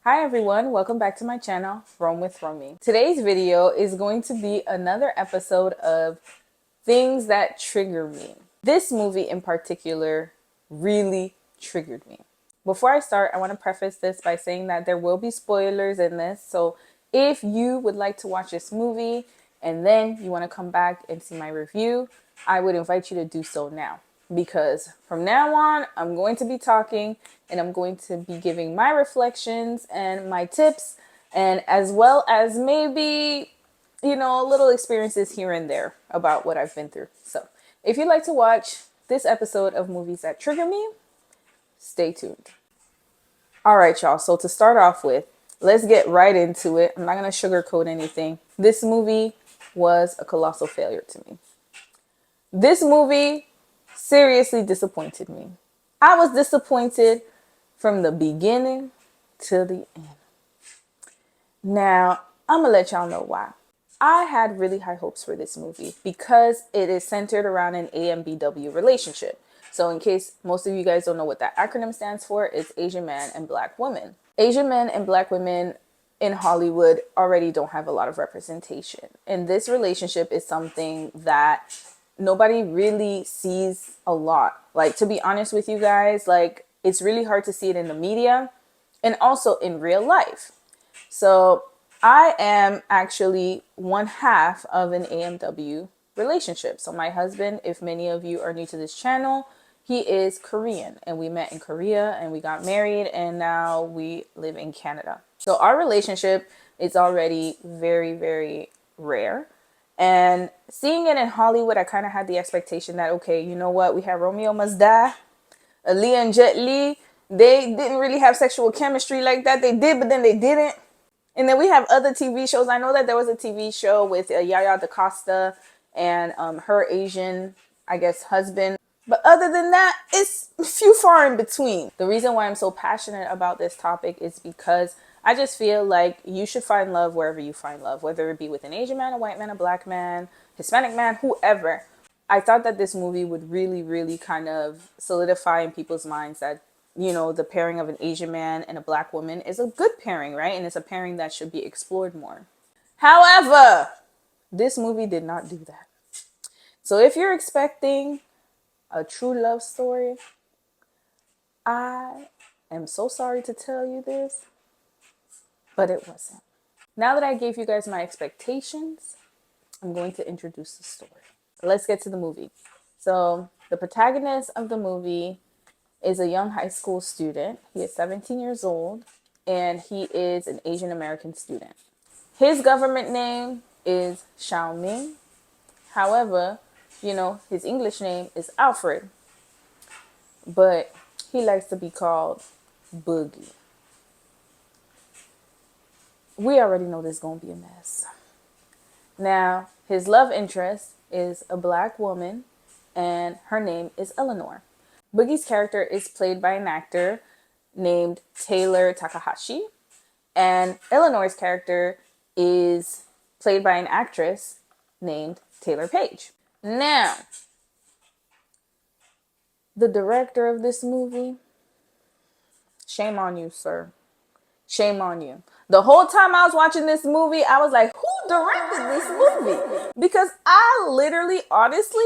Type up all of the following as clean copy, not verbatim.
Hi everyone, welcome back to my channel, Rome with Romy. Today's video is going to be another episode of things that trigger me. This movie in particular really triggered me. Before I start, I want to preface this by saying that there will be spoilers in this. So if you would like to watch this movie and then you want to come back and see my review, I would invite you to do so now. Because from now on, I'm going to be talking and I'm going to be giving my reflections and my tips, and as well as maybe, little experiences here and there about what I've been through. So if you'd like to watch this episode of Movies That Trigger Me, stay tuned. All right, y'all. So to start off with, let's get right into it. I'm not going to sugarcoat anything. This movie was a colossal failure to me. This movie seriously disappointed me. I was disappointed from the beginning to the end. Now, I'm going to let y'all know why. I had really high hopes for this movie because it is centered around an AMBW relationship. So in case most of you guys don't know what that acronym stands for, it's Asian man and black woman. Asian men and black women in Hollywood already don't have a lot of representation. And this relationship is something that nobody really sees a lot. Like, to be honest with you guys, like, it's really hard to see it in the media and also in real life. So I am actually one half of an AMW relationship. So my husband, if many of you are new to this channel, he is Korean, and we met in Korea and we got married, and now we live in Canada. So our relationship is already very, very rare. And seeing it in Hollywood, I kind of had the expectation that, okay, you know what? We have Romeo Must Die, Aaliyah and Jet Li. They didn't really have sexual chemistry like that. They did, but then they didn't. And then we have other TV shows. I know that there was a TV show with Yaya DaCosta and her Asian, I guess, husband. But other than that, it's few far in between. The reason why I'm so passionate about this topic is because I just feel like you should find love wherever you find love, whether it be with an Asian man, a white man, a black man, Hispanic man, whoever. I thought that this movie would really, really kind of solidify in people's minds that, the pairing of an Asian man and a black woman is a good pairing, right? And it's a pairing that should be explored more. However, this movie did not do that. So if you're expecting a true love story, I am so sorry to tell you this, but it wasn't. Now that I gave you guys my expectations, I'm going to introduce the story. Let's get to the movie. So the protagonist of the movie is a young high school student. He is 17 years old, and he is an Asian American student. His government name is Xiao Ming. However, his English name is Alfred, but he likes to be called Boogie. We already know this is going to be a mess. Now, his love interest is a black woman, and her name is Eleanor. Boogie's character is played by an actor named Taylor Takahashi, and Eleanor's character is played by an actress named Taylor Page. Now, the director of this movie, shame on you, sir. Shame on you. The whole time I was watching this movie, I was like, who directed this movie? Because I literally, honestly,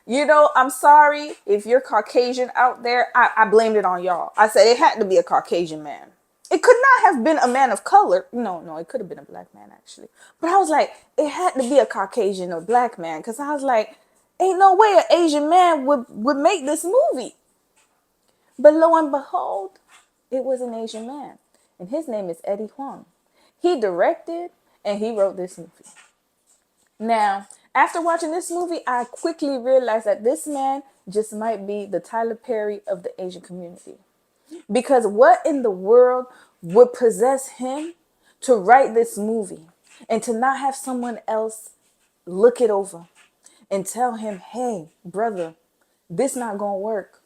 I'm sorry if you're Caucasian out there. I blamed it on y'all. I said it had to be a Caucasian man. It could not have been a man of color. No, it could have been a black man, actually. But I was like, it had to be a Caucasian or black man. Because I was like, ain't no way an Asian man would make this movie. But lo and behold, it was an Asian man. And his name is Eddie Huang. He directed and he wrote this movie. Now, after watching this movie, I quickly realized that this man just might be the Tyler Perry of the Asian community. Because what in the world would possess him to write this movie and to not have someone else look it over and tell him, hey, brother, this not gonna work.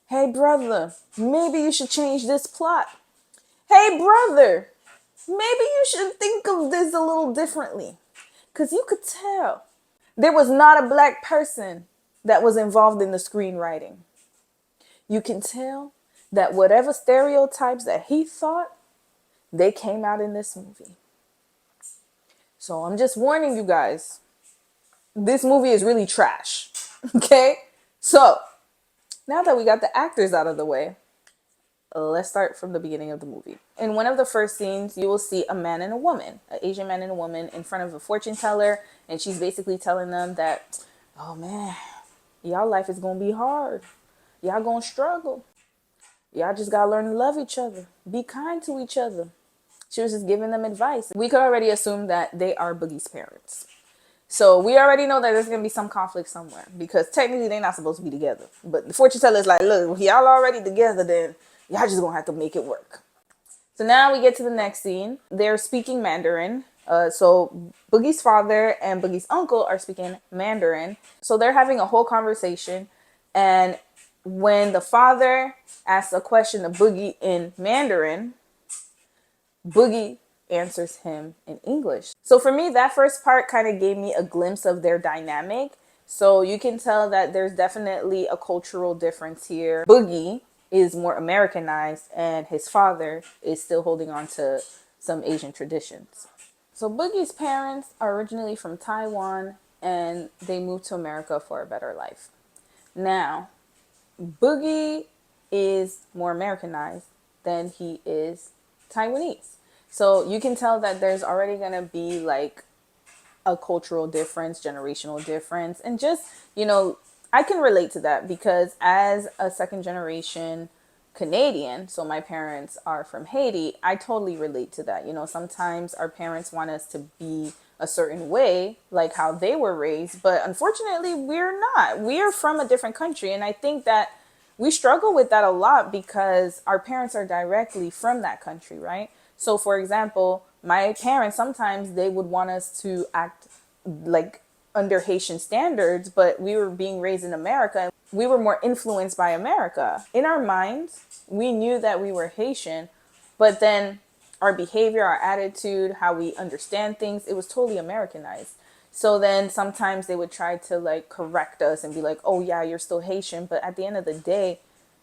Hey, brother, maybe you should change this plot. Hey, brother, maybe you should think of this a little differently. Because you could tell there was not a black person that was involved in the screenwriting. You can tell that whatever stereotypes that he thought They came out in this movie. So I'm just warning you guys, this movie is really trash. Okay? So now that we got the actors out of the way, let's start from the beginning of the movie. In one of the first scenes, you will see a man and a woman, an Asian man and a woman, in front of a fortune teller, and she's basically telling them that, oh man, y'all life is gonna be hard. Y'all gonna struggle. Y'all just gotta learn to love each other. Be kind to each other. She was just giving them advice. We could already assume that they are Boogie's parents. So we already know that there's gonna be some conflict somewhere because technically they're not supposed to be together. But the fortune teller is like, look, y'all already together, then y'all just gonna have to make it work. So now we get to the next scene. They're speaking Mandarin. So Boogie's father and Boogie's uncle are speaking Mandarin. So they're having a whole conversation. And when the father asks a question to Boogie in Mandarin, Boogie answers him in English. So for me, that first part kind of gave me a glimpse of their dynamic. So you can tell that there's definitely a cultural difference here. Boogie is more Americanized and his father is still holding on to some Asian traditions. So Boogie's parents are originally from Taiwan and they moved to America for a better life. Now, Boogie is more Americanized than he is Taiwanese. So you can tell that there's already going to be like a cultural difference, generational difference. And just, I can relate to that because as a second generation Canadian, so my parents are from Haiti, I totally relate to that. Sometimes our parents want us to be a certain way, like how they were raised, but unfortunately, we're not. We're from a different country. And I think that we struggle with that a lot because our parents are directly from that country, right? So, for example, my parents sometimes they would want us to act like under Haitian standards, but we were being raised in America. We were more influenced by America. In our minds, we knew that we were Haitian, but then our behavior, our attitude, how we understand things, it was totally Americanized. So then sometimes they would try to like correct us and be like, oh yeah, you're still Haitian. But at the end of the day,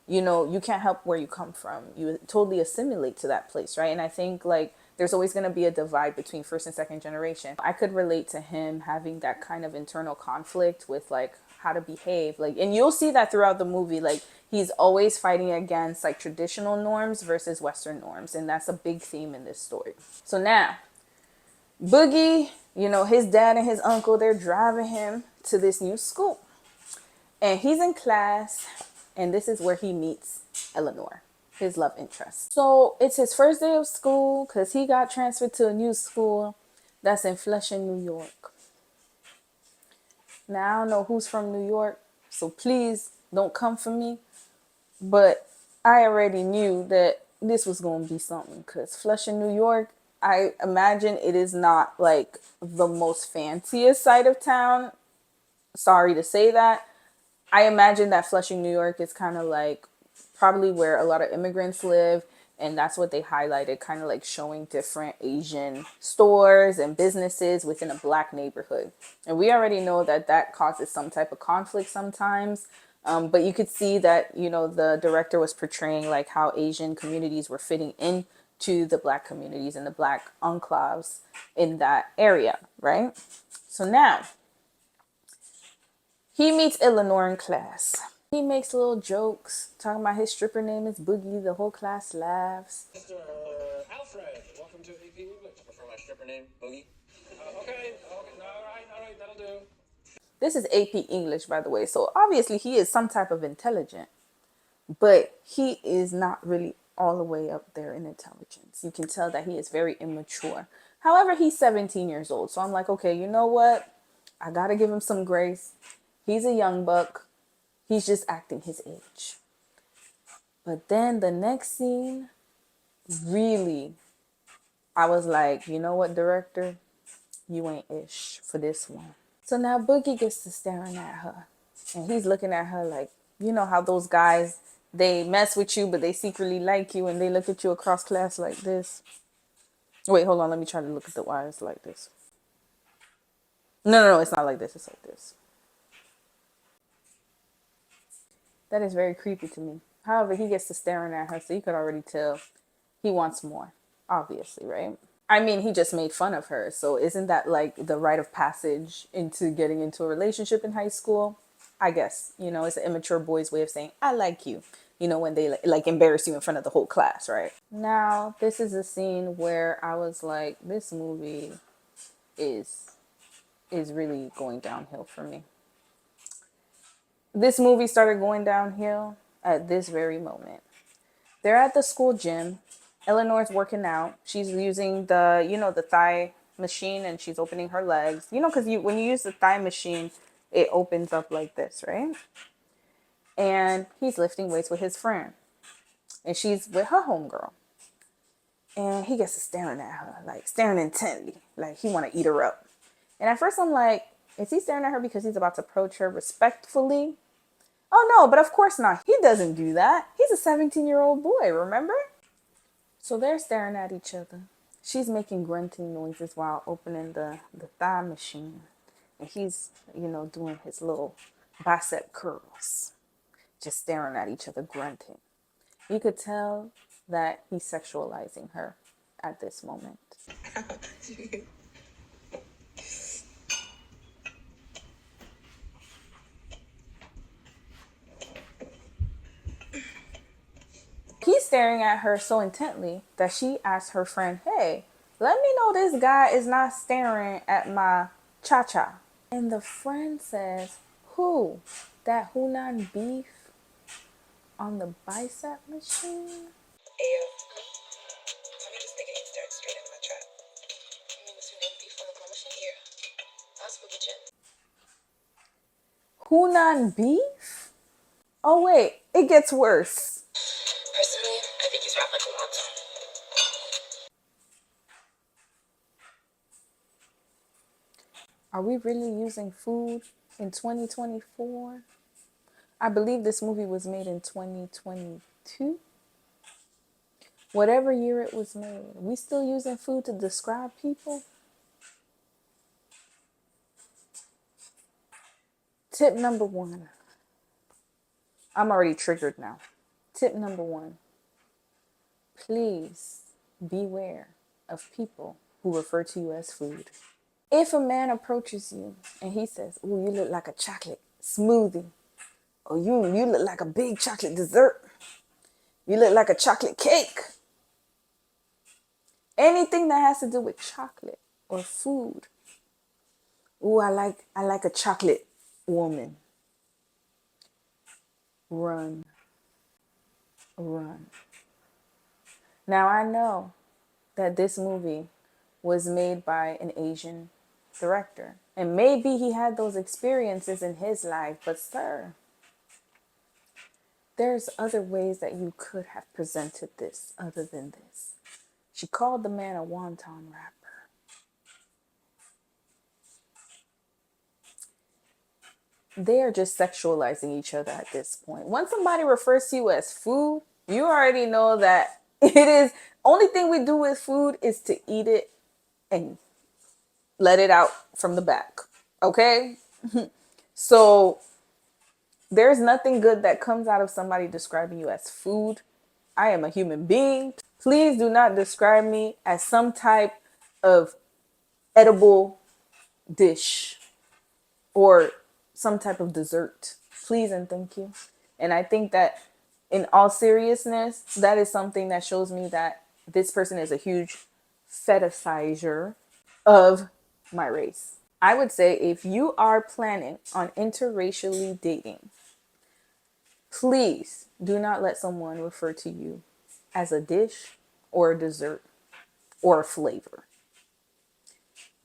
you can't help where you come from. You totally assimilate to that place, right? And I think like there's always going to be a divide between first and second generation. I could relate to him having that kind of internal conflict with like how to behave. Like, and you'll see that throughout the movie. Like he's always fighting against like traditional norms versus Western norms. And that's a big theme in this story. So now Boogie, his dad and his uncle, they're driving him to this new school. And he's in class, and this is where he meets Eleanor, his love interest. So it's his first day of school because he got transferred to a new school that's in Flushing, New York. Now, I don't know who's from New York, so please don't come for me. But I already knew that this was going to be something because Flushing, New York, I imagine it is not like the most fanciest side of town. Sorry to say that. I imagine that Flushing, New York is kind of like probably where a lot of immigrants live. And that's what they highlighted, kind of like showing different Asian stores and businesses within a black neighborhood. And we already know that that causes some type of conflict sometimes. But you could see that, the director was portraying like how Asian communities were fitting into the black communities and the black enclaves in that area, right? So now he meets Eleanor in class. He makes little jokes, talking about his stripper name is Boogie. The whole class laughs. Mr. Alfred, welcome to AP English. I prefer my stripper name, Boogie. Okay, all right, that'll do. This is AP English, by the way. So obviously he is some type of intelligent, but he is not really all the way up there in intelligence. You can tell that he is very immature. However, he's 17 years old. So I'm like, okay, you know what? I got to give him some grace. He's a young buck. He's just acting his age. But then the next scene, really, I was like, you know what, director? You ain't ish for this one. So now Boogie gets to staring at her. And he's looking at her like, you know how those guys, they mess with you, but they secretly like you and they look at you across class like this. Wait, hold on. Let me try to look at the wires like this. No, it's not like this. It's like this. That is very creepy to me. However, he gets to staring at her, so you could already tell he wants more. obviously, right? I mean, he just made fun of her. So isn't that like the rite of passage into getting into a relationship in high school? I guess, it's an immature boy's way of saying, I like you. When they like embarrass you in front of the whole class, right? Now, this is a scene where I was like, this movie is is really going downhill for me. This movie started going downhill at this very moment. They're at the school gym. Eleanor's working out. She's using the thigh machine, and she's opening her legs. Because when you use the thigh machine, it opens up like this, right? And he's lifting weights with his friend, and she's with her homegirl. And he gets to staring at her, like staring intently, like he want to eat her up. And at first I'm like, is he staring at her because he's about to approach her respectfully? Oh no, but of course not. He doesn't do that. He's a 17-year-old boy, remember? So they're staring at each other. She's making grunting noises while opening the thigh machine. And he's, doing his little bicep curls. Just staring at each other, grunting. You could tell that he's sexualizing her at this moment. He's staring at her so intently that she asks her friend, hey, let me know this guy is not staring at my cha-cha. And the friend says, who? That Hunan beef on the bicep machine? Ayo, let me just think it stared straight into my trap. You mean this Hunan beef on the claw machine? Yeah. That's Boogie Chin. Hunan beef? Oh wait, it gets worse. Personally, I think he's wrapped like a wonton. Are we really using food in 2024? I believe this movie was made in 2022. Whatever year it was made, we still using food to describe people? Tip number one. I'm already triggered now. Tip number one. Please beware of people who refer to you as food. If a man approaches you and he says, "Ooh, you look like a chocolate smoothie," or you look like a big chocolate dessert, you look like a chocolate cake," anything that has to do with chocolate or food. "Ooh, I like a chocolate woman." Run. Run. Now I know that this movie was made by an Asian director. And maybe he had those experiences in his life, but sir, there's other ways that you could have presented this other than this. She called the man a wonton wrapper. They are just sexualizing each other at this point. Once somebody refers to you as food, you already know that it is only thing we do with food is to eat it and let it out from the back. Okay? So there's nothing good that comes out of somebody describing you as food. I am a human being. Please do not describe me as some type of edible dish or some type of dessert. Please and thank you. And I think that in all seriousness, that is something that shows me that this person is a huge fetishizer of my race. I would say if you are planning on interracially dating, please do not let someone refer to you as a dish or a dessert or a flavor.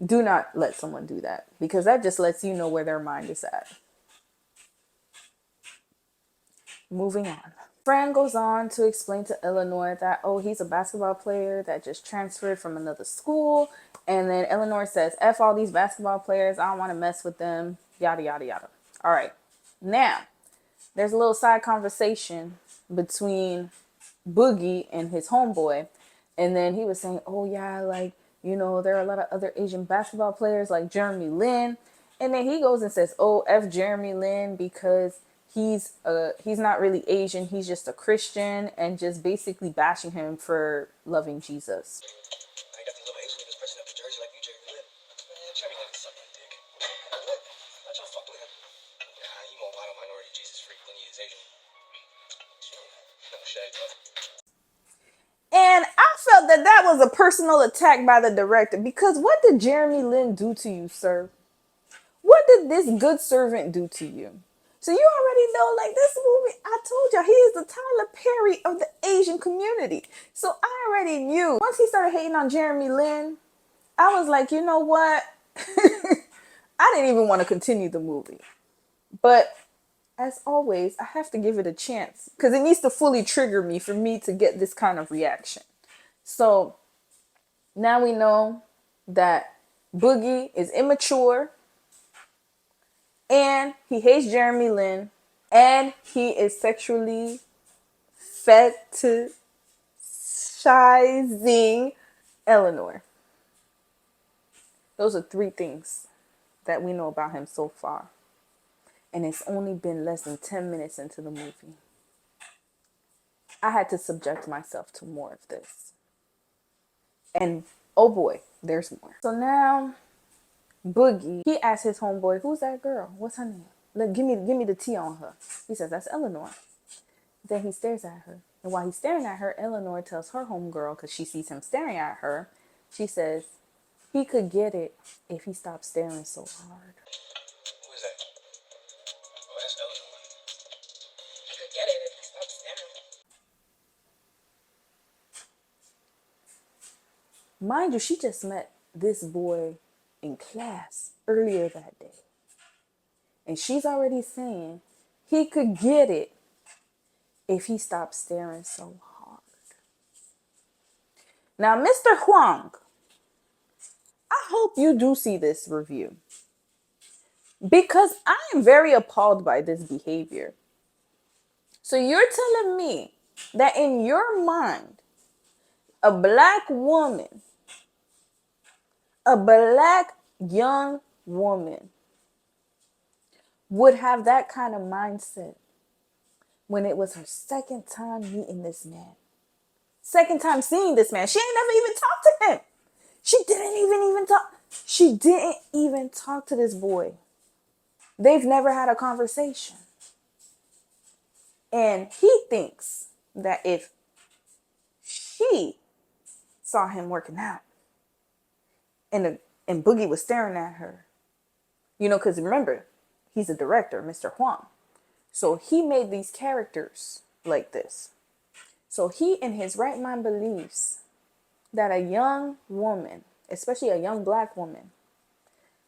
Do not let someone do that because that just lets you know where their mind is at. Moving on. Fran goes on to explain to Eleanor that, oh, he's a basketball player that just transferred from another school. And then Eleanor says, F all these basketball players. I don't want to mess with them. Yada, yada, yada. All right. Now, there's a little side conversation between Boogie and his homeboy. And then he was saying, oh, yeah, like, there are a lot of other Asian basketball players like Jeremy Lin. And then he goes and says, oh, F Jeremy Lin because he's not really Asian, he's just a Christian, and just basically bashing him for loving Jesus. I got these little Asian niggas pressing up the jersey like you, Jerry Lynn. Man, Jerry Lynn is sucking my dick. What? Not y'all fuck with him. Nah, he more wild minority Jesus freak than he is Asian. No shade, though. And I felt that that was a personal attack by the director, because what did Jeremy Lin do to you, sir? What did this good servant do to you? So you already know, like, this movie, I told y'all, he is the Tyler Perry of the Asian community. So I already knew. Once he started hating on Jeremy Lin, I was like, you know what? I didn't even want to continue the movie. But as always, I have to give it a chance, because it needs to fully trigger me for me to get this kind of reaction. So now we know that Boogie is immature, and he hates Jeremy Lin, and he is sexually fetishizing Eleanor. Those are 3 things that we know about him so far. And it's only been less than 10 minutes into the movie. I had to subject myself to more of this. And oh boy, there's more. So now Boogie, he asked his homeboy, who's that girl? What's her name? Look, give me the tea on her. He says, that's Eleanor. Then he stares at her. And while he's staring at her, Eleanor tells her homegirl, because she sees him staring at her, she says, he could get it if he stopped staring so hard. Who is that? Oh, that's Eleanor. He could get it if he stopped staring. Mind you, she just met this boy in class earlier that day. And she's already saying he could get it if he stopped staring so hard. Now, Mr. Huang, I hope you do see this review, because I am very appalled by this behavior. So you're telling me that in your mind, a black woman, a black young woman would have that kind of mindset when it was her second time meeting this man. Second time seeing this man. She ain't never even talked to him. She didn't even talk. She didn't even talk to this boy. They've never had a conversation. And he thinks that if she saw him working out and Boogie was staring at her, you know, because remember, he's a director, Mr. Huang. So he made these characters like this. So he in his right mind believes that a young woman, especially a young black woman,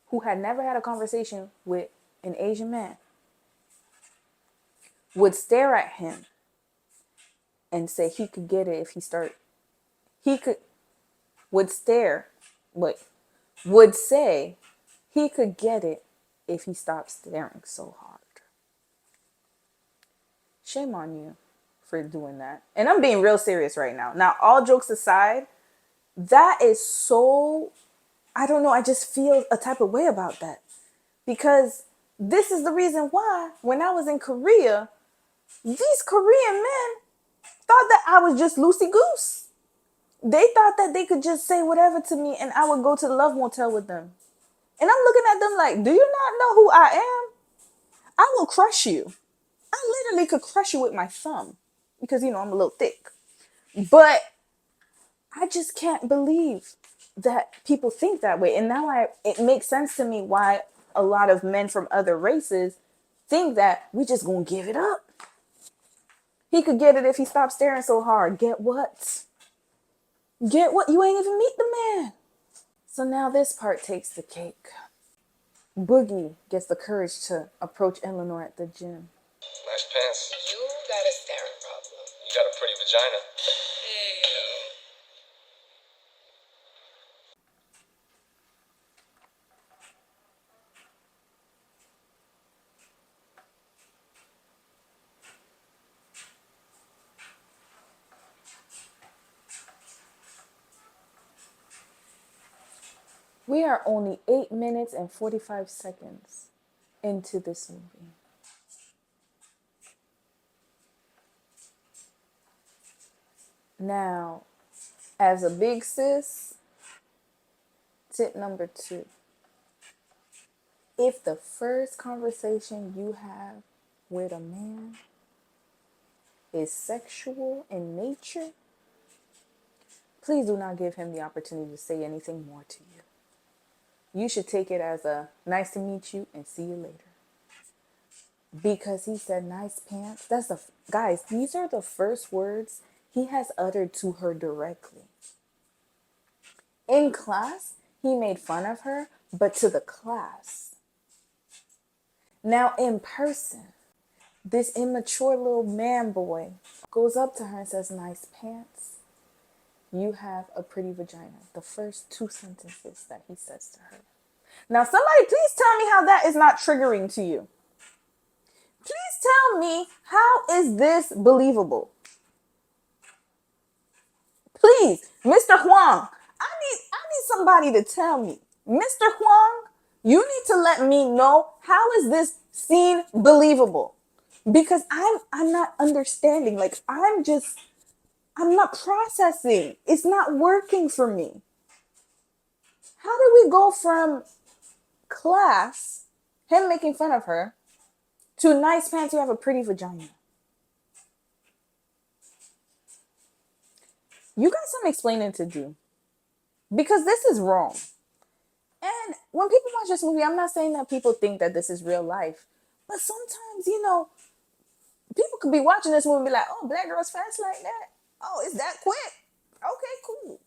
who had never had a conversation with an Asian man, would stare at him and say he could get it if he started. He could, would stare, would say he could get it if he stopped staring so hard. Shame on you for doing that. And I'm being real serious right now. Now, all jokes aside, that is so, I don't know, I just feel a type of way about that. Because this is the reason why, when I was in Korea, these Korean men thought that I was just loosey-goose. They thought that they could just say whatever to me and I would go to the Love Motel with them. And I'm looking at them like, do you not know who I am? I will crush you. I literally could crush you with my thumb. Because, you know, I'm a little thick. But I just can't believe that people think that way. And now it makes sense to me why a lot of men from other races think that we just gonna give it up. He could get it if he stopped staring so hard. Get what? Get what? You ain't even meet the man. So now this part takes the cake. Boogie gets the courage to approach Eleanor at the gym. Nice pants. You got a staring problem. You got a pretty vagina. Ew. We are only 8 minutes and 45 seconds into this movie. Now, as a big sis, tip number 2. If the first conversation you have with a man is sexual in nature, please do not give him the opportunity to say anything more to you. You should take it as a nice to meet you and see you later. Because he said nice pants. Guys, these are the first words he has uttered to her directly. In class, he made fun of her, but to the class. Now in person, this immature little man boy goes up to her and says, nice pants. You have a pretty vagina. The first 2 sentences that he says to her. Now somebody please tell me how that is not triggering to you. Please tell me, how is this believable? Please, Mr. Huang, I need somebody to tell me. Mr. Huang, you need to let me know, how is this scene believable? Because I'm not understanding. Like, I'm not processing. It's not working for me. How do we go from class, him making fun of her, to nice pants, you have a pretty vagina? You got some explaining to do. Because this is wrong. And when people watch this movie, I'm not saying that people think that this is real life. But sometimes, people could be watching this movie and be like, oh, black girls fast like that? Oh, it's that quick? Okay, cool.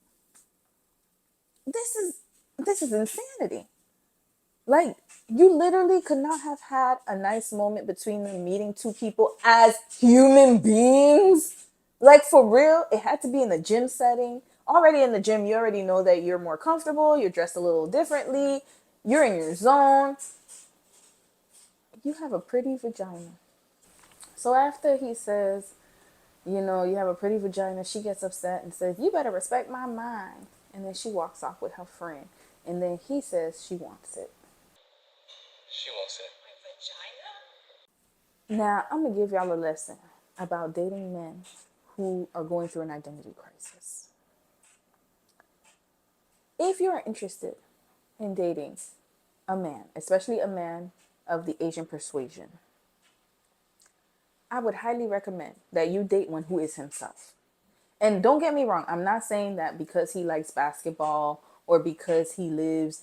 This is insanity. Like, you literally could not have had a nice moment between them meeting 2 people as human beings. Like, for real, it had to be in the gym setting. Already in the gym, you already know that you're more comfortable. You're dressed a little differently. You're in your zone. You have a pretty vagina. So after he says, you have a pretty vagina, she gets upset and says, you better respect my mind. And then she walks off with her friend. And then he says she wants it. She wants it. My vagina? Now, I'm going to give y'all a lesson about dating men who are going through an identity crisis. If you're interested in dating a man, especially a man of the Asian persuasion, I would highly recommend that you date one who is himself. And don't get me wrong, I'm not saying that because he likes basketball or because he lives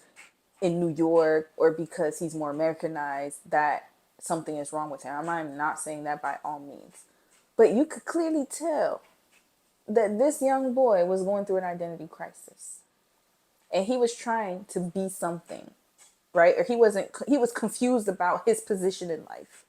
in New York or because he's more Americanized that something is wrong with him. I'm not saying that by all means. But you could clearly tell that this young boy was going through an identity crisis. And he was trying to be something, right? Or he was confused about his position in life.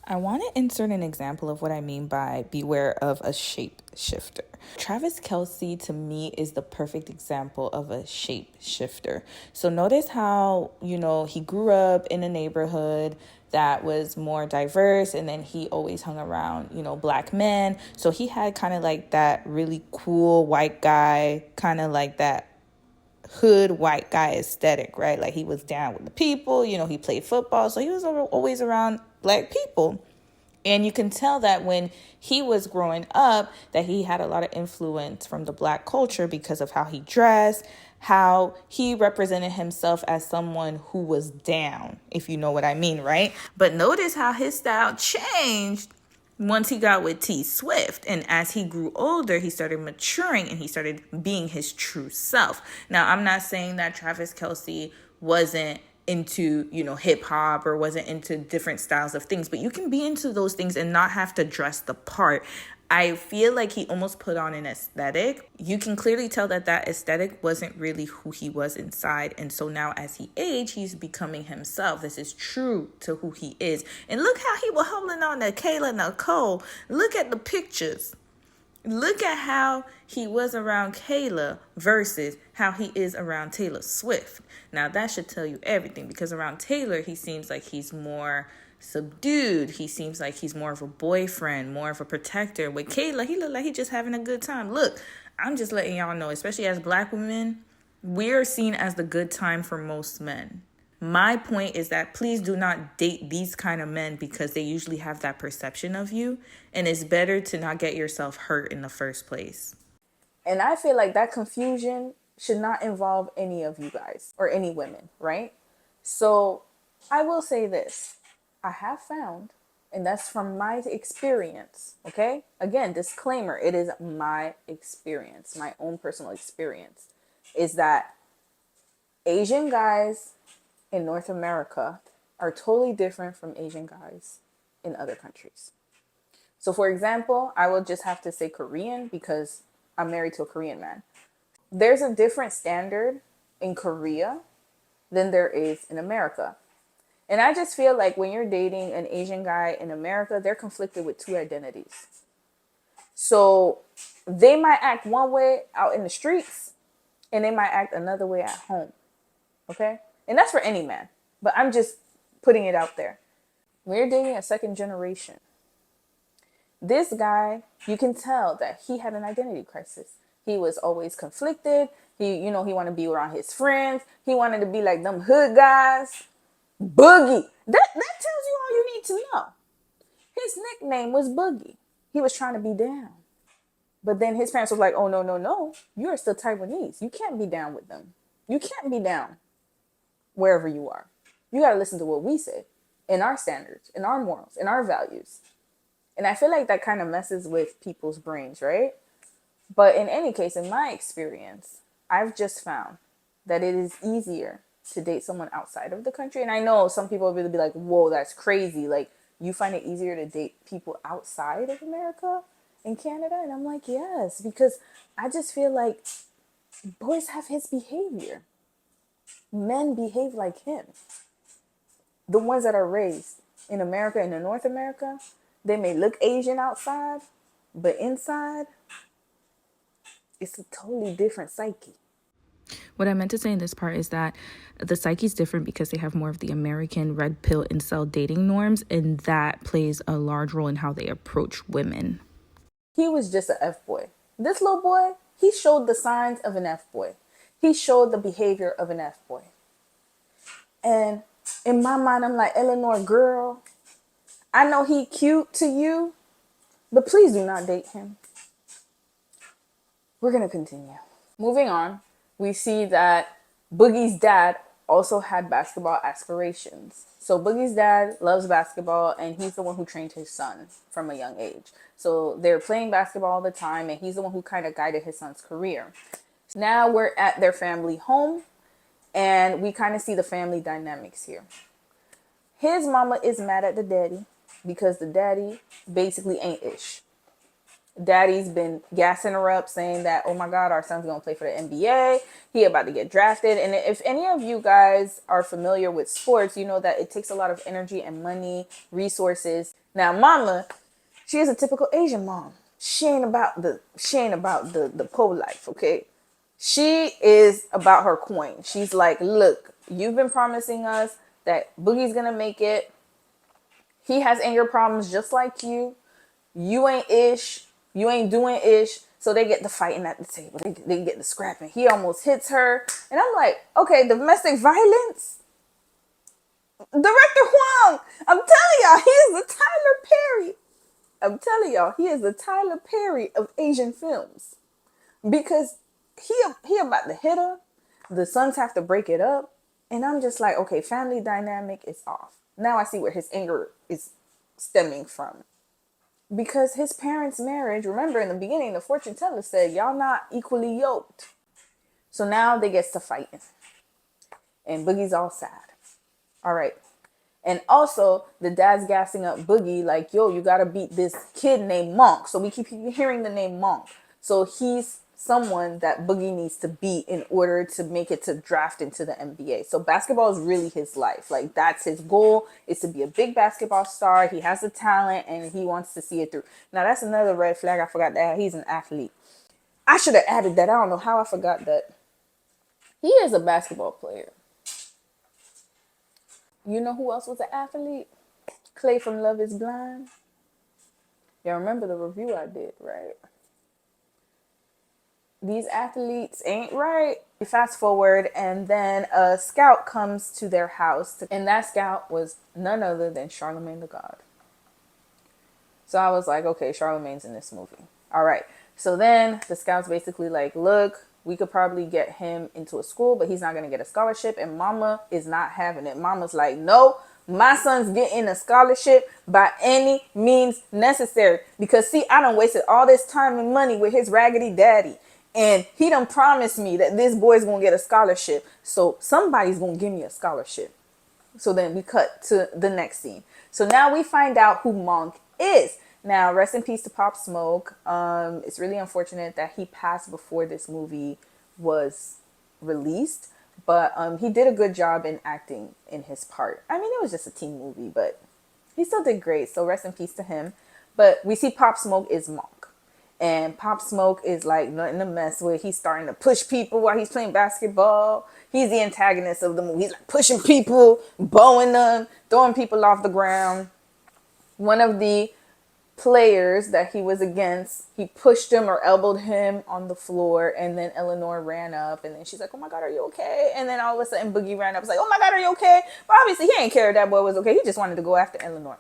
I want to insert an example of what I mean by beware of a shapeshifter. Travis Kelce, to me, is the perfect example of a shapeshifter. So notice how, he grew up in a neighborhood that was more diverse, and then he always hung around, black men. So he had kind of like that really cool white guy, kind of like that hood white guy aesthetic, right? Like, he was down with the people, he played football, so he was always around black people. And you can tell that when he was growing up that he had a lot of influence from the black culture because of how he dressed, how he represented himself as someone who was down, if you know what I mean, right? But notice how his style changed once he got with T Swift. And as he grew older, he started maturing and he started being his true self. Now, I'm not saying that Travis Kelce wasn't into, hip hop or wasn't into different styles of things, but you can be into those things and not have to dress the part. I feel like he almost put on an aesthetic. You can clearly tell that aesthetic wasn't really who he was inside. And so now as he aged, he's becoming himself. This is true to who he is. And look how he was holding on to Kayla Nicole. Look at the pictures. Look at how he was around Kayla versus how he is around Taylor Swift. Now that should tell you everything, because around Taylor, he seems like he's more subdued. He seems like he's more of a boyfriend, more of a protector. With Kayla, he looked like he's just having a good time. Look, I'm just letting y'all know, especially as black women, we're seen as the good time for most men. My point is that please do not date these kind of men because they usually have that perception of you, and it's better to not get yourself hurt in the first place. And I feel like that confusion should not involve any of you guys or any women, right? So I will say this. I have found, and that's from my experience, okay? Again, disclaimer, it is my experience, my own personal experience, is that Asian guys in North America are totally different from Asian guys in other countries. So, for example, I will just have to say Korean because I'm married to a Korean man. There's a different standard in Korea than there is in America. And I just feel like when you're dating an Asian guy in America, they're conflicted with two identities. So they might act one way out in the streets and they might act another way at home. Okay? And that's for any man. But I'm just putting it out there. When you're dating a second generation, this guy, you can tell that he had an identity crisis. He was always conflicted. He wanted to be around his friends. He wanted to be like them hood guys. Boogie. That tells you all you need to know. His nickname was Boogie. He was trying to be down. But then his parents was like, oh, no, no, no. You are still Taiwanese. You can't be down with them. You can't be down wherever you are. You got to listen to what we say in our standards, in our morals, in our values. And I feel like that kind of messes with people's brains, right? But in any case, in my experience, I've just found that it is easier to date someone outside of the country. And I know some people will really be like, whoa, that's crazy. Like, you find it easier to date people outside of America and Canada? And I'm like, yes, because I just feel like boys have his behavior. Men behave like him. The ones that are raised in America and in North America, they may look Asian outside, but inside, it's a totally different psyche. What I meant to say in this part is that the psyche is different because they have more of the American red pill incel dating norms, and that plays a large role in how they approach women. He was just an F-boy. This little boy, he showed the signs of an F-boy. He showed the behavior of an F-boy. And in my mind, I'm like, Eleanor, girl, I know he cute to you, but please do not date him. We're going to continue. Moving on, we see that Boogie's dad also had basketball aspirations. So Boogie's dad loves basketball, and he's the one who trained his son from a young age. So they're playing basketball all the time, and he's the one who kind of guided his son's career. Now we're at their family home, and we kind of see the family dynamics here. His mama is mad at the daddy because the daddy basically ain't ish. Daddy's been gassing her up saying that, oh my God, our son's going to play for the NBA. He about to get drafted. And if any of you guys are familiar with sports, you know that it takes a lot of energy and money, resources. Now, mama, she is a typical Asian mom. She ain't about the pole life, okay? She is about her coin. She's like, look, you've been promising us that Boogie's going to make it. He has anger problems just like you. You ain't ish. You ain't doing ish. So they get the fighting at the table. They get the scrapping. He almost hits her. And I'm like, okay, domestic violence? Director Huang, I'm telling y'all, he is the Tyler Perry. I'm telling y'all, he is the Tyler Perry of Asian films. Because he about to hit her. The sons have to break it up. And I'm just like, okay, family dynamic is off. Now I see where his anger is stemming from. Because his parents' marriage, remember in the beginning, the fortune teller said, y'all not equally yoked. So now they get to fighting. And Boogie's all sad. All right. And also, the dad's gassing up Boogie like, yo, you got to beat this kid named Monk. So we keep hearing the name Monk. So he's someone that Boogie needs to beat in order to make it to draft into the NBA. So basketball is really his life. Like, that's his goal, is to be a big basketball star. He has the talent and he wants to see it through. Now, that's another red flag I forgot to add. He's an athlete. I should have added that. I don't know how I forgot that. He is a basketball player. You know who else was an athlete? Clay from Love is Blind. Y'all remember the review I did, right? These athletes ain't right. Fast forward, and then a scout comes to their house, and that scout was none other than Charlemagne the God. So I was like, okay, Charlemagne's in this movie. All right. So then the scouts basically like, look, we could probably get him into a school, but he's not going to get a scholarship. And mama is not having it. Mama's like, no, my son's getting a scholarship by any means necessary. Because see, I done wasted all this time and money with his raggedy daddy. And he done promised me that this boy's going to get a scholarship. So somebody's going to give me a scholarship. So then we cut to the next scene. So now we find out who Monk is. Now, rest in peace to Pop Smoke. It's really unfortunate that he passed before this movie was released. But he did a good job in acting in his part. I mean, it was just a teen movie, but he still did great. So rest in peace to him. But we see Pop Smoke is Monk. And Pop Smoke is like nothing to mess with. He's starting to push people while he's playing basketball. He's the antagonist of the movie. He's like pushing people, bowing them, throwing people off the ground. One of the players that he was against, he pushed him or elbowed him on the floor, and then Eleanor ran up, and then she's like, oh my God, are you okay? And then all of a sudden Boogie ran up, was like, oh my God, are you okay? But obviously he ain't care if that boy was okay. He just wanted to go after Eleanor.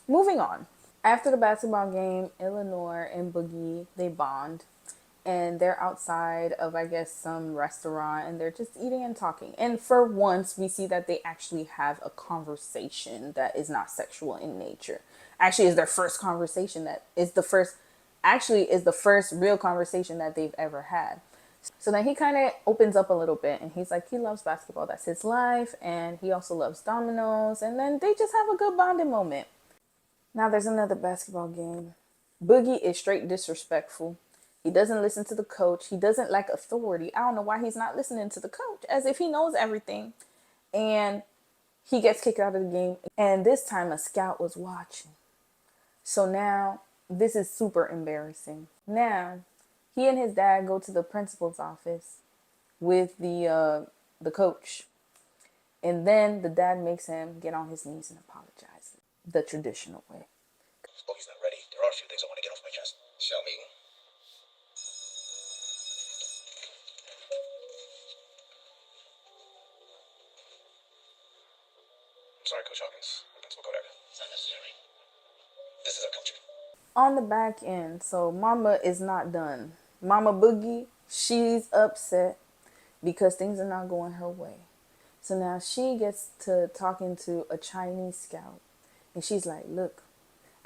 Moving on. After the basketball game, Eleanor and Boogie, they bond. And they're outside of, I guess, some restaurant. And they're just eating and talking. And for once, we see that they actually have a conversation that is not sexual in nature. Actually, is their first conversation that is the first... Actually, is the first real conversation that they've ever had. So then he kind of opens up a little bit. And he's like, he loves basketball. That's his life. And he also loves dominoes. And then they just have a good bonding moment. Now there's another basketball game. Boogie is straight disrespectful. He doesn't listen to the coach. He doesn't like authority. I don't know why he's not listening to the coach, as if he knows everything. And he gets kicked out of the game. And this time a scout was watching. So now this is super embarrassing. Now he and his dad go to the principal's office with the coach. And then the dad makes him get on his knees and apologize the traditional way. Boogie's not ready. There are a few things I want to get off my chest. Show me. I'm sorry, Coach Hawkins. Principal Kodak. It's not necessary. This is our culture. On the back end, so Mama is not done. Mama Boogie, she's upset because things are not going her way. So now she gets to talking to a Chinese scout. And she's like, look,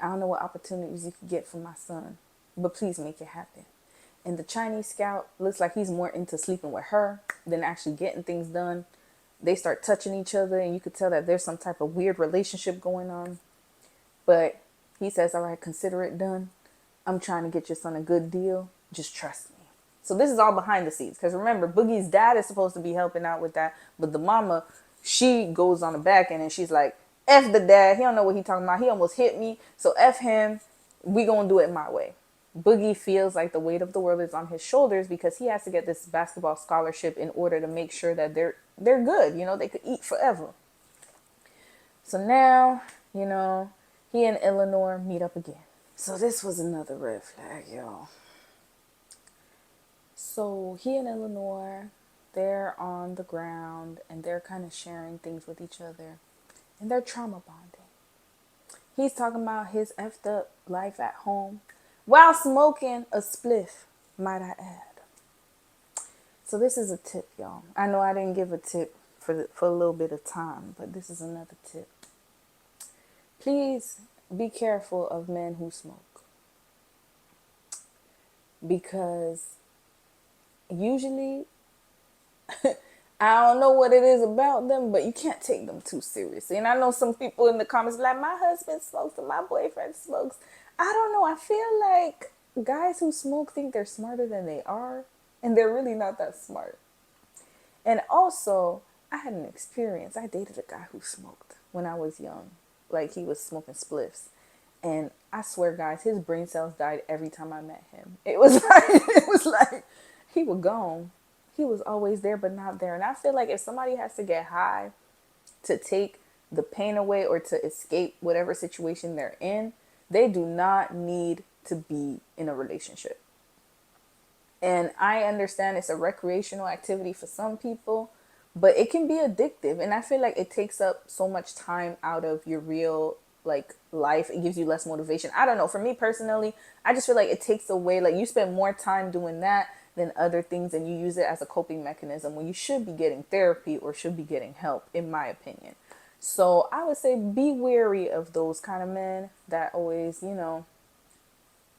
I don't know what opportunities you could get for my son, but please make it happen. And the Chinese scout looks like he's more into sleeping with her than actually getting things done. They start touching each other, and you could tell that there's some type of weird relationship going on. But he says, all right, consider it done. I'm trying to get your son a good deal. Just trust me. So this is all behind the scenes. Because remember, Boogie's dad is supposed to be helping out with that. But the mama, she goes on the back end and she's like, F the dad. He don't know what he talking about. He almost hit me. So F him. We gonna do it my way. Boogie feels like the weight of the world is on his shoulders because he has to get this basketball scholarship in order to make sure that they're good. You know, they could eat forever. So now, you know, he and Eleanor meet up again. So this was another red flag, y'all. So he and Eleanor, they're on the ground and they're kind of sharing things with each other. And they're trauma bonding. He's talking about his effed up life at home while smoking a spliff, might I add. So this is a tip, y'all. I know I didn't give a tip for a little bit of time, but this is another tip. Please be careful of men who smoke. Because usually, I don't know what it is about them, but you can't take them too seriously. And I know some people in the comments like, my husband smokes and my boyfriend smokes. I don't know. I feel like guys who smoke think they're smarter than they are. And they're really not that smart. And also, I had an experience. I dated a guy who smoked when I was young. Like, he was smoking spliffs. And I swear, guys, his brain cells died every time I met him. It was like he was gone. He was always there, but not there. And I feel like if somebody has to get high to take the pain away or to escape whatever situation they're in, they do not need to be in a relationship. And I understand it's a recreational activity for some people, but it can be addictive. And I feel like it takes up so much time out of your real like life. It gives you less motivation. I don't know. For me personally, I just feel like it takes away, like you spend more time doing that than other things, and you use it as a coping mechanism when you should be getting therapy or should be getting help, in my opinion. So I would say be wary of those kind of men that always, they smoke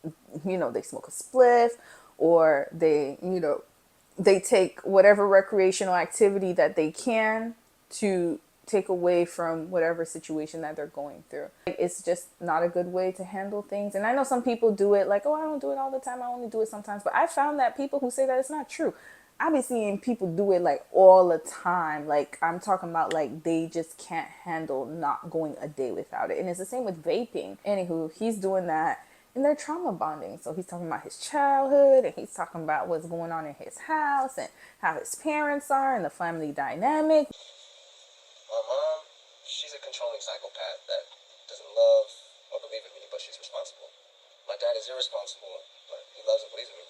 a spliff, or they take whatever recreational activity that they can to take away from whatever situation that they're going through. Like, it's just not a good way to handle things. And I know some people do it like, oh, I don't do it all the time, I only do it sometimes. But I found that people who say that, it's not true. I've been seeing people do it like all the time. Like, I'm talking about like they just can't handle not going a day without it. And it's the same with vaping. Anywho, he's doing that, and they're trauma bonding. So he's talking about his childhood, and he's talking about what's going on in his house and how his parents are and the family dynamic. My mom, she's a controlling psychopath that doesn't love or believe in me, but she's responsible. My dad is irresponsible, but he loves and believes in me.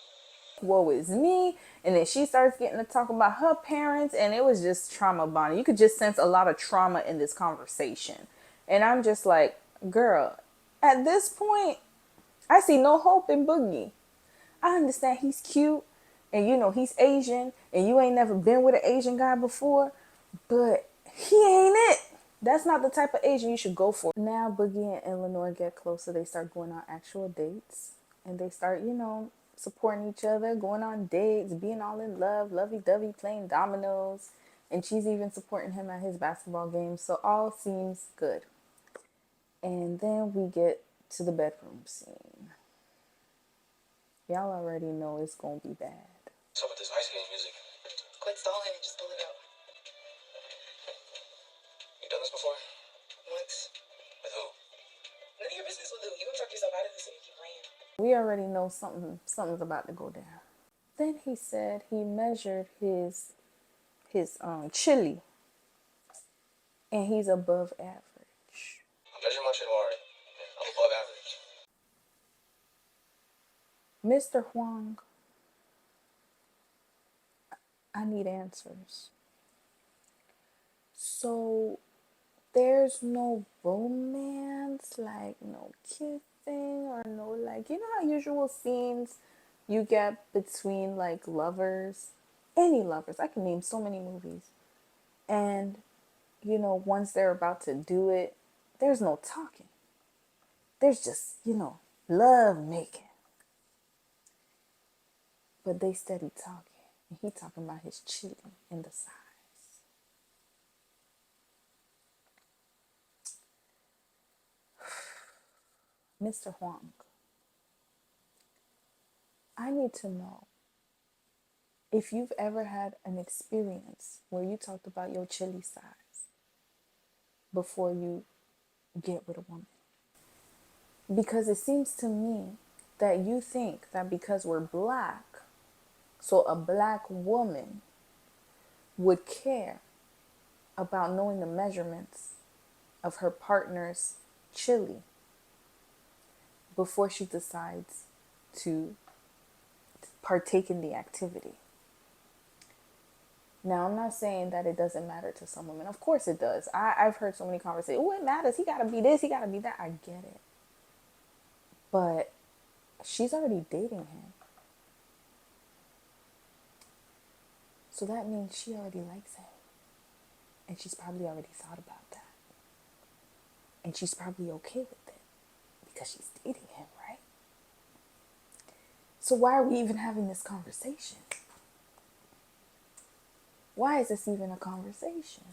Woe is me. And then she starts getting to talk about her parents, and it was just trauma bonding. You could just sense a lot of trauma in this conversation. And I'm just like, girl, at this point, I see no hope in Boogie. I understand he's cute, and he's Asian, and you ain't never been with an Asian guy before, but he ain't it. That's not the type of Asian you should go for. Now Boogie and Eleanor get closer. They start going on actual dates, and they start, supporting each other, going on dates, being all in love, lovey-dovey, playing dominoes, and she's even supporting him at his basketball games. So all seems good. And then we get to the bedroom scene. Y'all already know it's gonna be bad. What's up with this ice skating music? Quit stalling and just pull it out. You done this before? Once. With who? None of your business with who. You gonna talk yourself out of this and you keep playing. We already know something's about to go down. Then he said he measured his chili, and he's above average. I'm judging my shit hard. I'm above average. Mr. Huang, I need answers. So there's no romance, like no kissing or no, like, how usual scenes you get between like lovers, any lovers. I can name so many movies. And once they're about to do it, there's no talking. There's just, love making. But they steady talking. And he talking about his chili in the size. Mr. Huang, I need to know if you've ever had an experience where you talked about your chili size before you get with a woman. Because it seems to me that you think that because we're black, so a black woman would care about knowing the measurements of her partner's chili before she decides to partake in the activity. Now, I'm not saying that it doesn't matter to some women. Of course it does. I've heard so many conversations. Oh, it matters. He got to be this. He got to be that. I get it. But she's already dating him. So that means she already likes him. And she's probably already thought about that. And she's probably okay with it. Because she's dating him, right? So why are we even having this conversation? Why is this even a conversation?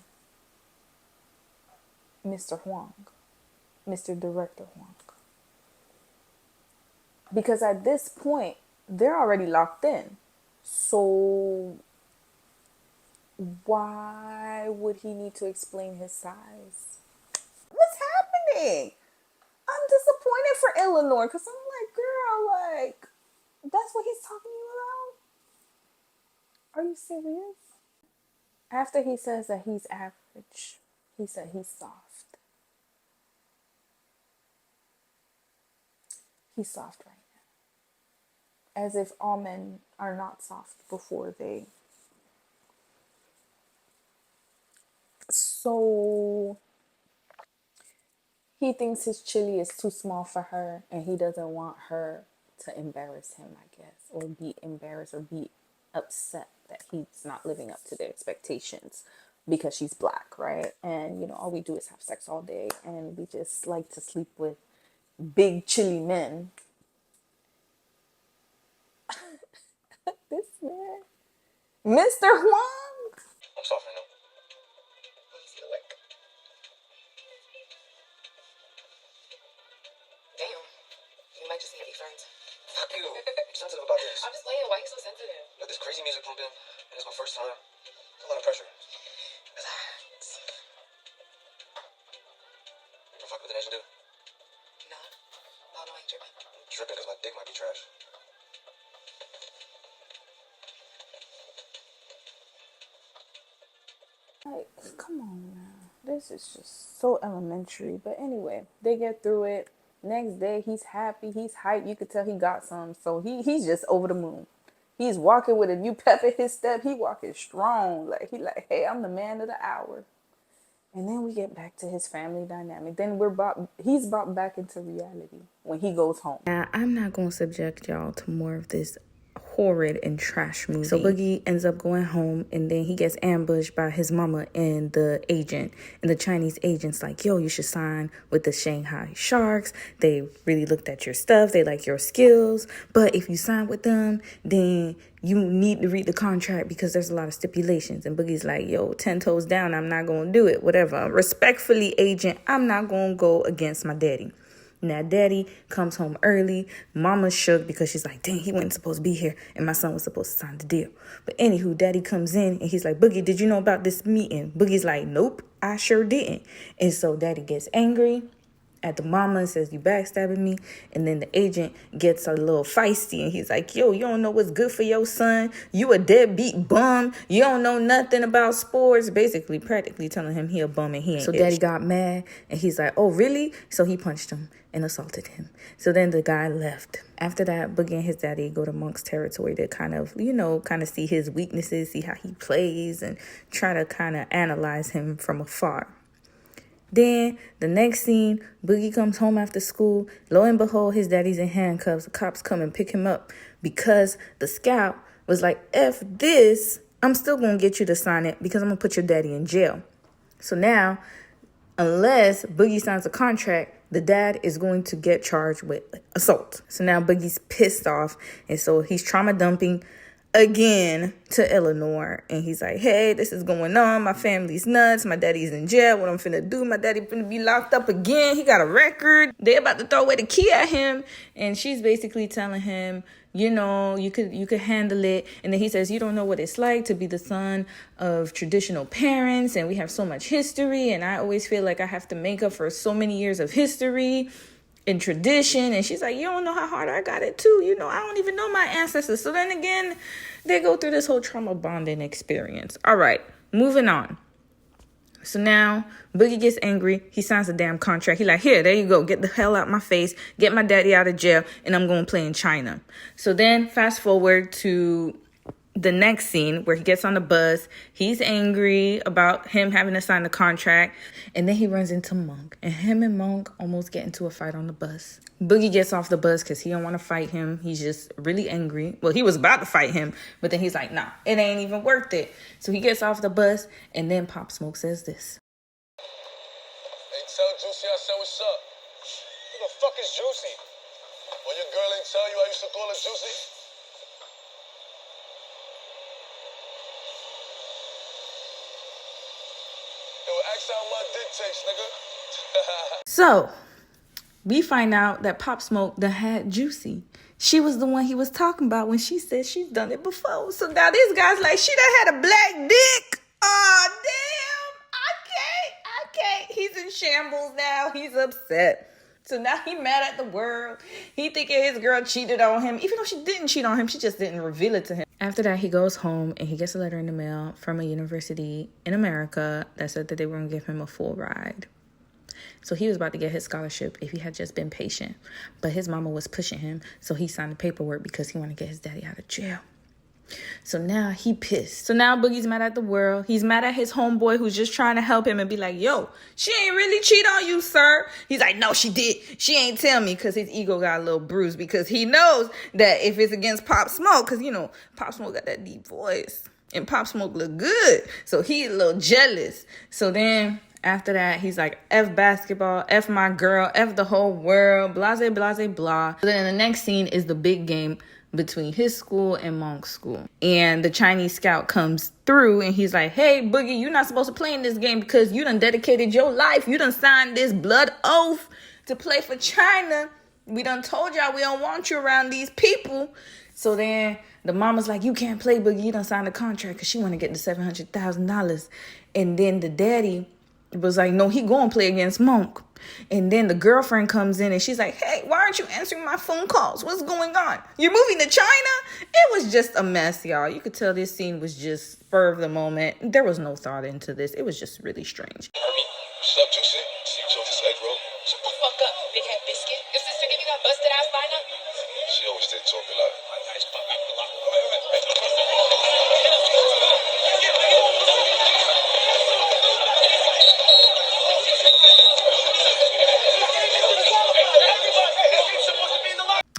Mr. Huang, Mr. Director Huang. Because at this point, they're already locked in. So why would he need to explain his size? What's happening? I'm disappointed for Eleanor because I'm like, girl, like, that's what he's talking to you about? Are you serious? After he says that he's average, he said he's soft. He's soft right now. As if all men are not soft before they. So he thinks his chili is too small for her, and he doesn't want her to embarrass him, I guess, or be embarrassed or be upset that he's not living up to their expectations because she's black, right? And all we do is have sex all day, and we just like to sleep with big chili men. This man, Mr. Huang. I'm softening up. Easy to work. Damn. We might just need to be friends. Fuck you. I'm sensitive about this. I'm just saying, why you so sensitive? Let this crazy music pumping, and it's my first time. A lot of pressure. Relax. You ever fuck with an Asian dude? Nah. No, I ain't tripping. I'm tripping because my dick might be trash. Like, come on now. This is just so elementary. But anyway, they get through it. Next day, he's happy. He's hyped. You could tell he got some. So he's just over the moon. He's walking with a new pep in his step. He walking strong. He like, hey, I'm the man of the hour. And then we get back to his family dynamic. Then he's brought back into reality when he goes home. Now, I'm not going to subject y'all to more of this horrid and trash movie. So Boogie ends up going home, and then he gets ambushed by his mama and the agent. And the Chinese agent's like, yo, you should sign with the Shanghai Sharks. They really looked at your stuff. They like your skills. But if you sign with them, then you need to read the contract because there's a lot of stipulations. And Boogie's like, yo, 10 toes down, I'm not going to do it. Whatever. Respectfully, agent, I'm not going to go against my daddy. Now, daddy comes home early. Mama's shook because she's like, dang, he wasn't supposed to be here. And my son was supposed to sign the deal. But anywho, daddy comes in and he's like, Boogie, did you know about this meeting? Boogie's like, nope, I sure didn't. And so daddy gets angry at the mama and says, you backstabbing me. And then the agent gets a little feisty and he's like, yo, you don't know what's good for your son. You a deadbeat bum. You don't know nothing about sports. Basically, practically telling him he a bum and he ain't. So daddy got mad and he's like, oh, really? So he punched him and assaulted him. So then the guy left. After that, Boogie and his daddy go to Monk's territory to kind of see his weaknesses, see how he plays, and try to kind of analyze him from afar. Then the next scene, Boogie comes home after school. Lo and behold, his daddy's in handcuffs. The cops come and pick him up because the scout was like, F this, I'm still going to get you to sign it because I'm going to put your daddy in jail. So now, unless Boogie signs a contract, the dad is going to get charged with assault. So now Boogie's pissed off. And so he's trauma dumping again to Eleanor. And he's like, hey, this is going on. My family's nuts. My daddy's in jail. What I'm finna do? My daddy finna be locked up again. He got a record. They about to throw away the key at him. And she's basically telling him, you could handle it. And then he says, you don't know what it's like to be the son of traditional parents. And we have so much history. And I always feel like I have to make up for so many years of history and tradition. And she's like, you don't know how hard I got it too. I don't even know my ancestors. So then again, they go through this whole trauma bonding experience. All right, moving on. So now Boogie gets angry. He signs a damn contract. He's like, here, there you go. Get the hell out my face. Get my daddy out of jail. And I'm going to play in China. So then fast forward to the next scene where he gets on the bus. He's angry about him having to sign the contract. And then he runs into Monk. And him and Monk almost get into a fight on the bus. Boogie gets off the bus because he don't want to fight him. He's just really angry. Well, he was about to fight him. But then he's like, nah, it ain't even worth it. So he gets off the bus. And then Pop Smoke says this. Hey, tell Juicy I said what's up. Who the fuck is Juicy? Well, your girl ain't tell you I used to call her Juicy? Ask how my dick tastes, nigga. So, we find out that Pop Smoke done had Juicy. She was the one he was talking about when she said she's done it before. So now this guy's like, she done had a black dick. Oh, damn. I can't. He's in shambles now. He's upset. So now he mad at the world. He thinking his girl cheated on him. Even though she didn't cheat on him, she just didn't reveal it to him. After that, he goes home and he gets a letter in the mail from a university in America that said that they were going to give him a full ride. So he was about to get his scholarship if he had just been patient. But his mama was pushing him, so he signed the paperwork because he wanted to get his daddy out of jail. So now he pissed. So now Boogie's mad at the world. He's mad at his homeboy who's just trying to help him and be like, yo, she ain't really cheat on you, sir. He's like, no, she did. She ain't tell me, because his ego got a little bruised, because he knows that if it's against Pop Smoke, because, you know, Pop Smoke got that deep voice and Pop Smoke look good. So he a little jealous. So then after that, he's like, F basketball, F my girl, F the whole world, blase, blase, blah. So then the next scene is the big game between his school and Monk's school. And the Chinese scout comes through and he's like, hey, Boogie, you're not supposed to play in this game because you done dedicated your life. You done signed this blood oath to play for China. We done told y'all we don't want you around these people. So then the mama's like, you can't play, Boogie. You done signed a contract, because she want to get the $700,000. And then the daddy was like, no, he going to play against Monk. And then the girlfriend comes in and she's like, hey, why aren't you answering my phone calls? What's going on? You're moving to China? It was just a mess, y'all. You could tell this scene was just spur of the moment. There was no thought into this. It was just really strange. Hermie, what's up, Juicy? See you told this egg roll. Shut the fuck up, big head biscuit. Your sister give you that busted ass lineup? She always did talk a lot.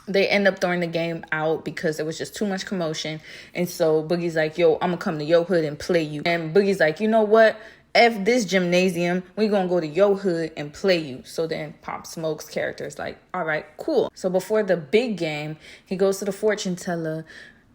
They end up throwing the game out because there was just too much commotion. And so Boogie's like, yo, I'm going to come to your hood and play you. And Boogie's like, you know what? F this gymnasium. We going to go to your hood and play you. So then Pop Smoke's character is like, all right, cool. So before the big game, he goes to the fortune teller.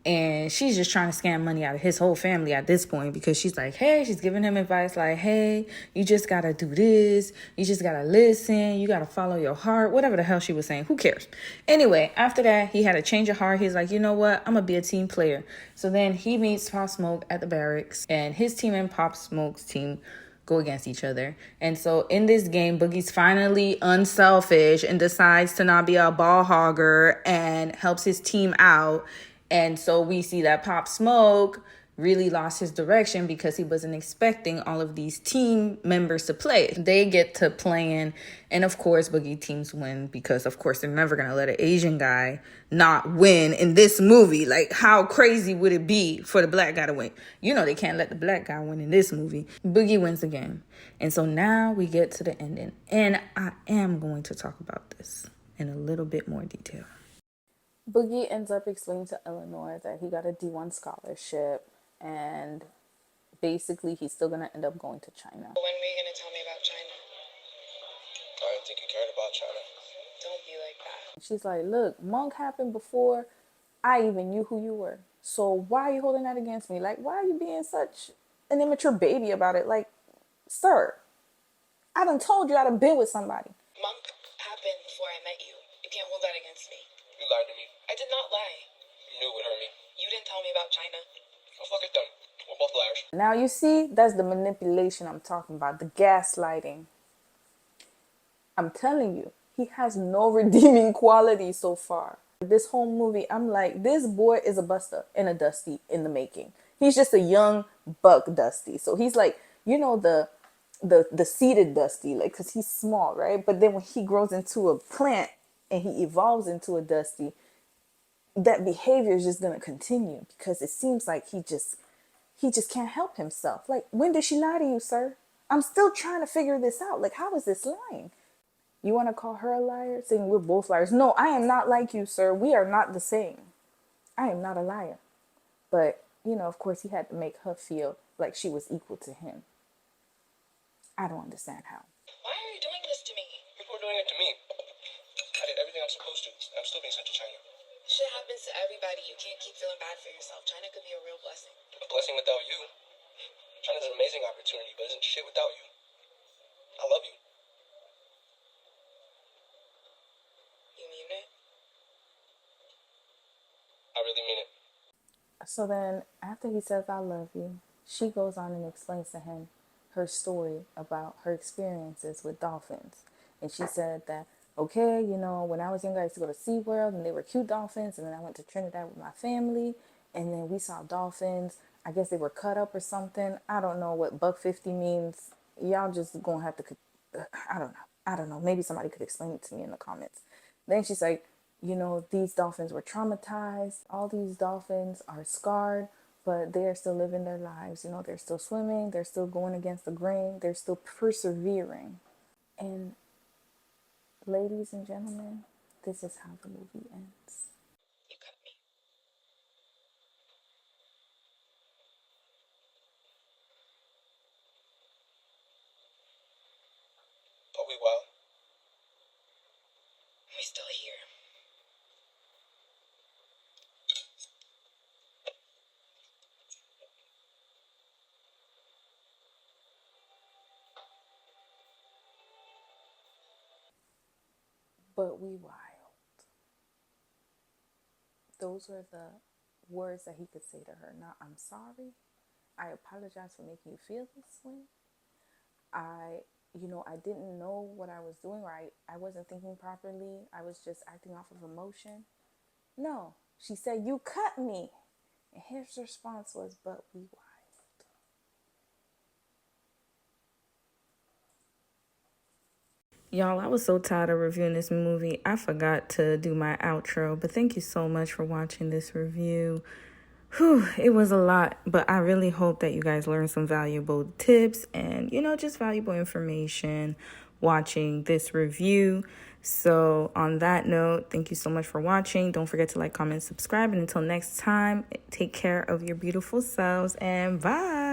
And she's just trying to scam money out of his whole family at this point, because she's like, hey, she's giving him advice like, hey, you just got to do this. You just got to listen. You got to follow your heart. Whatever the hell she was saying. Who cares? Anyway, after that, he had a change of heart. He's like, you know what? I'm going to be a team player. So then he meets Pop Smoke at the barracks, and his team and Pop Smoke's team go against each other. And so in this game, Boogie's finally unselfish and decides to not be a ball hogger and helps his team out. And so we see that Pop Smoke really lost his direction because he wasn't expecting all of these team members to play. They get to playing, and of course Boogie teams win, because of course they're never gonna let an Asian guy not win in this movie. Like, how crazy would it be for the black guy to win? You know they can't let the black guy win in this movie. Boogie wins the game. And so now we get to the ending, and I am going to talk about this in a little bit more detail. Boogie ends up explaining to Eleanor that he got a D1 scholarship, and basically he's still going to end up going to China. When were you going to tell me about China? I didn't think you cared about China. Don't be like that. She's like, look, Monk happened before I even knew who you were. So why are you holding that against me? Like, why are you being such an immature baby about it? Like, sir, I done told you I done been with somebody. Monk happened before I met you. You can't hold that against me. You lied to me. I did not lie. You knew it would hurt me. You didn't tell me about China. Oh, fuck it, done. We're both liars. Now you see, that's the manipulation I'm talking about, the gaslighting. I'm telling you, he has no redeeming quality so far. This whole movie, I'm like, this boy is a Buster and a Dusty in the making. He's just a young buck Dusty. So he's like, you know, the seeded Dusty, like, because he's small, right? But then when he grows into a plant and he evolves into a Dusty, that behavior is just going to continue, because it seems like he just can't help himself. Like, when did she lie to you, sir? I'm still trying to figure this out. Like, how is this lying? You want to call her a liar, saying we're both liars? No, I am not like you, sir. We are not the same. I am not a liar. But, you know, of course, he had to make her feel like she was equal to him. I don't understand how. Why are you doing this to me? People are doing it to me. I did everything I'm supposed to. I'm still being sent to China. Shit happens to everybody. You can't keep feeling bad for yourself. China could be a real blessing. A blessing without you. China's an amazing opportunity, but isn't shit without you. I love you. You mean it? I really mean it. So then, after he says, I love you, she goes on and explains to him her story about her experiences with dolphins. And she said that, okay, you know, when I was younger, I used to go to SeaWorld, and they were cute dolphins. And then I went to Trinidad with my family, and then we saw dolphins. I guess they were cut up or something. I don't know what $150 means. Y'all just gonna have to, I don't know. I don't know, maybe somebody could explain it to me in the comments. Then she's like, you know, these dolphins were traumatized. All these dolphins are scarred, but they are still living their lives. You know, they're still swimming, they're still going against the grain, they're still persevering. And ladies and gentlemen, this is how the movie ends. You cut me. But we well. We're still here. But we wild. Those were the words that he could say to her. Not, I'm sorry. I apologize for making you feel this way. I didn't know what I was doing, or I wasn't thinking properly. I was just acting off of emotion. No, she said, you cut me. And his response was, but we wild. Y'all, I was so tired of reviewing this movie. I forgot to do my outro, but thank you so much for watching this review. Whew, it was a lot, but I really hope that you guys learned some valuable tips and, just valuable information watching this review. So on that note, thank you so much for watching. Don't forget to like, comment, subscribe. And until next time, take care of your beautiful selves and bye.